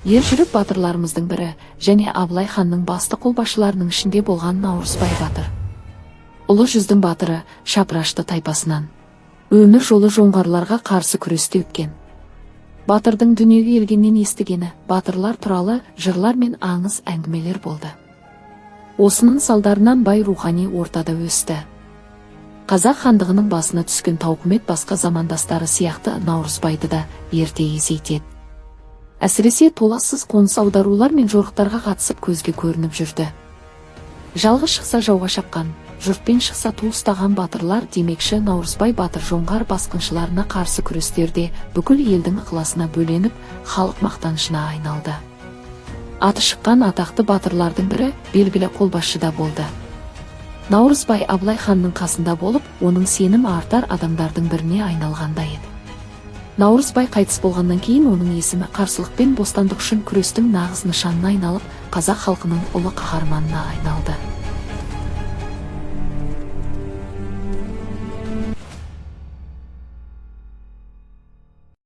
Ержүрек батырларымыздың бірі және Абылай ханның басты қолбасшыларының ішінде болған Наурызбай батыр. Ұлы жүздің батыры Шапырашты тайпасынан. Өмір жолы жоңғарларға қарсы күресте өткен. Батырдың дүниеге келгеннен естігені батырлар туралы жырлар мен аңыз әңгімелер болды. Осының салдарынан бай рухани ортада өсті. Қазақ хандығының басына түскен Тауқымет басқа замандастары сияқты Наурызбайды да ерте есейтеді. Әсіресе толассыз қоныс аударулар мен жорықтарға қатысып көзге көрініп жүрді. Жалғыз шықса жауға шапқан, жұртпен шықса ту ұстаған батырлар демекші Наурызбай батыр жоңғар басқыншыларына қарсы күрестерде бүкіл елдің ықыласына бөленіп, халық мақтанышына айналды. Аты шыққан атақты батырлардың бірі белгілі қолбасшы да болды. Наурызбай Абылай ханның қасында болып, оның сенім артар адамдардың біріне айналғанда еді. Наурызбай қайтыс болғаннан кейін оның есімі қарсылық пен бостандық үшін күрестің нағыз нышанына айналып, қазақ халқының ұлы қаһарманына айналды.